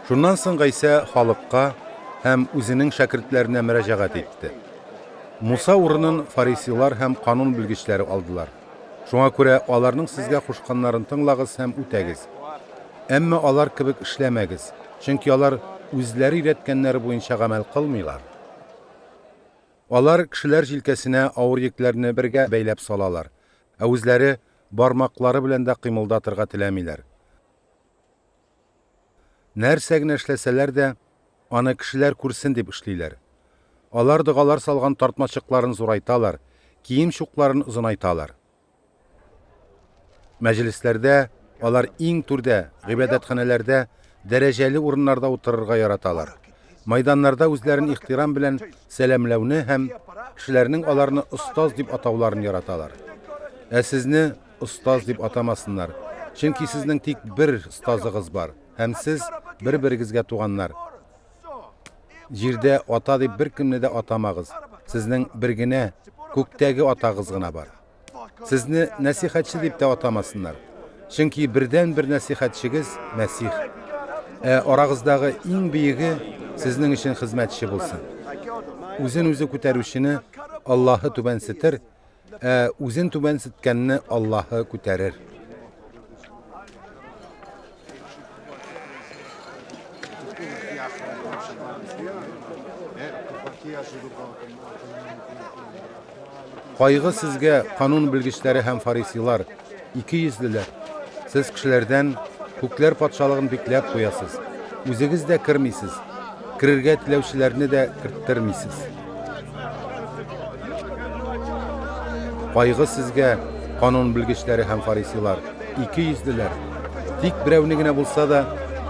Şundan soň ise halykka hem özünün şagirdlerine müracaat etdi. Musa urunun Farisiler hem kanun bilgiçleri aldılar. Şoňa görä alarnyň sizge kuşkanlaryny tınlagyz hem ütegiz. Emma alar kibik işlemegiz. Çünki alar özleri üretkenleri boyunça amel kılmıylar. Alar kişiler jilkesine awır yüklerini birge beylep salalar. Özleri barmaklary bilen de kymyldatyrga tilemiler. Närsegini işleseler de ana kişiler kursin dep işliler. Alar dıgalar salgan tartmaçyklaryny zoraytalar, kiyim şuklaryny uzunaytalar. Meclislerde alar iň türde, gıybadethanelerde, dereceli urunlarda otururga yaratalar. Maydanlarda özlerini ihtiram bilen selamlawny hem kişilerinin alarını ustaz dip atawlaryny yaratalar. Sizni ustaz dip atamasınlar. Çünki sizning tik bir ustazygyz bar. Hem siz bir-birigizge tuganlar. Jirde ata dip bir kimni de atamagyz. Sizning birgine köktegi atagyz gına bar. Sizni nasihatçı dip de atamasınlar. Çünki birden bir nasihatçigiz Mesih. Arağızdağı iň biýigi sizning için hizmetçi bolsun. Özün özü köterüşini Allah'ı tübensitir, özün tübensitkenini Allah'ı köterir. Kaygı sizge kanun bilgiçleri hem farisiler, iki yüzlüler. Siz kişilerden hukuklar patşalığını beklep koyasız. Özünüz de kirmisiz. Kirirge tilevşilerini de kirttirmisiz. Kaygı sizge kanun bilgiçleri hem farisiler, iki yüzlüler. Tik birevnigine bulsa da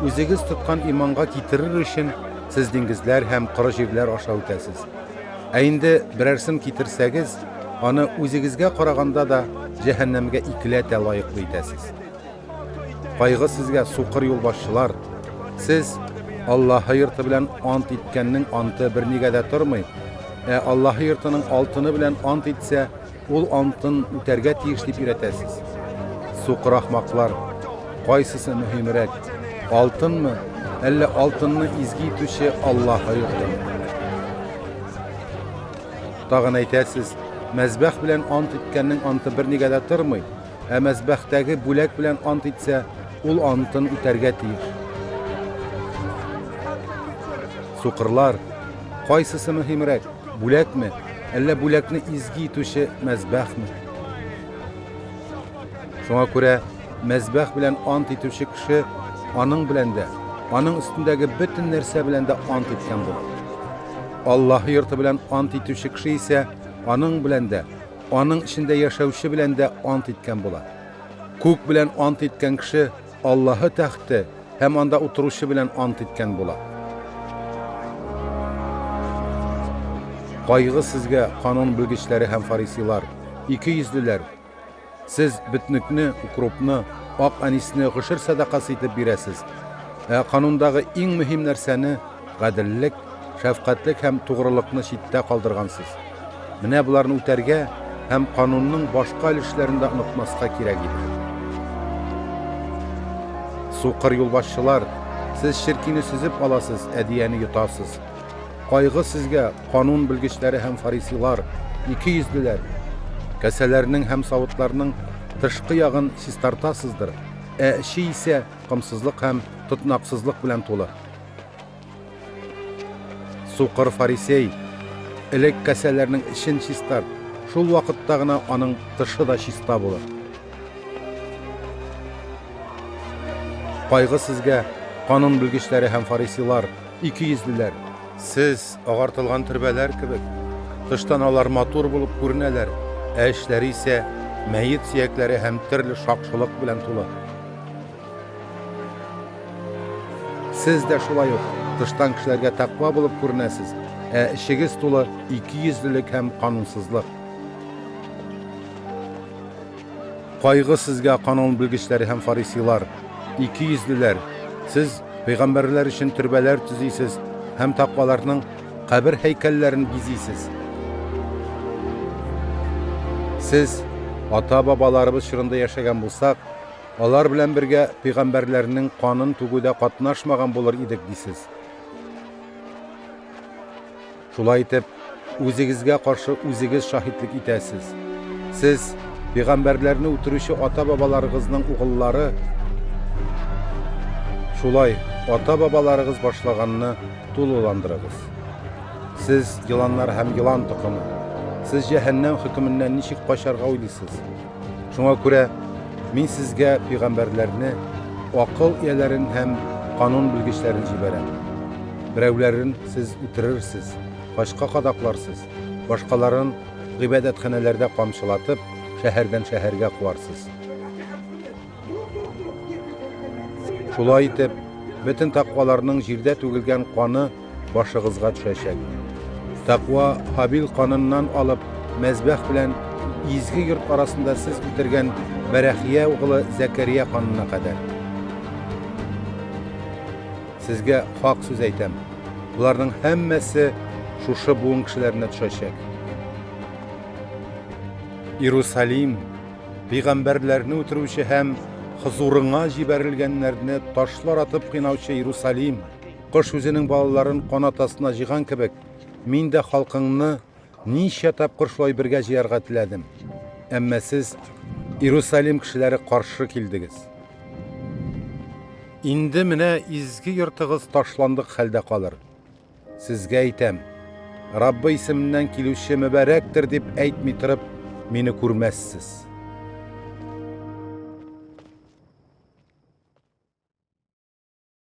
özünüz tutkan imanga kitirir için siz dingizler hem kırıcıvler aşağı ötesiz. Eğinde birersin kitirsegiz, onu özünüzge qaraganda da cehennemge ikilete layıklı etesiz. Kaygı sizge suqır yolbaşçılar, siz Allah'a yırtı bilen ant etkeninin antı bir nigede turmayın. Allah'a yırtının altını bilen ant etse, ol antın üterge tiyişlip üretesiz. Suqır ahmaklar, qaysysı mühimrek, altın mı, elle altınını izgi tüşe Allah'a yırtın. Dağın eytesiz, mezbeh bilen ant etkeninin antı bir nigede turmayın. Mezbehteki bulek bilen ant etse, ol antın üterge tiyir. Suqırlar, qaysysı mühimrek, bulek mi, elle bulekni izgi tüşe mezbeh mi? Şoňa görä mezbeh bilen ant etýüşi kişi anyň bilen de, anyň üstündägi bütün nerse bilen de ant etken bolar. Allah'ı yurty bilen ant etýüşi kişi ise anyň bilen de, anyň içinde ýaşawşy bilen de ant etken bolar. Kök bilen ant etken kişi Allah'ı tahtı hem anda oturuşy bilen ant etken bolar. Kaygı sizge kanun bilgiçleri hem farisiler, iki yüzlüler. Siz bütnükni, ukropni, ak anisni gışır sadakası etip biresiz. Kanundağı en mühim nerseni gadillik, şefkatlik hem tuğrılıkni şitte kaldırgansız. Mine bularını üterge hem kanunun başka ilişlerinde unutmaska kirek idi. Suqır yolbaşçılar, siz şirkini süzüp alasız, ediyeni yutasız. Kaygı sizge kanun bilgiçleri hem farisiler, iki yüzlüler. Keselerinin hem savutlarının tışkı yağın siz tartasızdır. İşi ise kımsızlık hem tutnaksızlık bilen tola. Suqır farisey, elek keselerinin işin şistar, şul vakittagına anın tışı da şista bolar. Kaygı sizge kanun bilgiçleri hem farisiler, iki yüzlüler. Siz agartılgan türbeler kibik, dıştan alar matur bulup görüneler, eşleri ise meyit siyekleri hem türlü şakşılık bilen tula. Siz de şulay yok, dıştan kişilerge takva bulup görünesiz, işigiz tula iki yüzlülük hem kanunsuzluk. Kaygı sizge kanun bilgiçleri hem farisiler, iki yüzlüler. Siz peygamberler için türbeler tüzüysiz, hem takvalarının kabir heykellerini biziysiz. Siz ata babalarımız şırında yaşayan bulsak, Алар белән бергә пәйгамбәрләрнең канын түгүдә катнашмаган булыр идек дисез. Шулай итеп, үзегезгә каршы үзегез шаһитлек итәсез. Сез пәйгамбәрләрне үтерүче ата-бабаларыгызның угыллары, шулай ата-бабаларыгыз башлаганны тулыландырыгыз. Сез йыланнар һәм йылан токымы. Сез җәһәннәм хөкеменнән ничек качарга уйлыйсыз? Шуңа күрә мин сезгә пәйгамбәрләрне, акыл ияләрен һәм канун белгечләрен җибәрәм. Берәүләрен сез үтерерсез, башка кадакларсыз, башкаларын гыйбадәтханәләрдә камчылатып, шәһәрдән шәһәргә куарсыз. Шулай итеп, бөтен тақваларның җирдә түгелгән каны башыгызга төшәчәк. Тақва Хабил каныннан алып, мәзбәх белән изге йорт арасында сез үтергән Бәрәхия угылы Зәкәрия канына кадәр. Сезгә хак сүз әйтәм. Буларның һәммәсе шушы буын кешеләренә төшәчәк. Иерусалим, пәйгамбәрләрне үтерүче һәм хозурыңа җибәрелгәннәрне ташлар атып кыйнаучы Иерусалим, кош үзенең балаларын канатасына җыйган кебек, мин дә халкыңны ничә тапкыр шулай бергә җыярга теләдем. Әмма сез Иерусалим кешеләре каршы килдегез. Инде менә изге йортыгыз ташландык хәлдә калыр. Сезгә әйтәм, Раббы исеменнән килүче мөбарәктер дип әйтми торып, мине күрмәссез.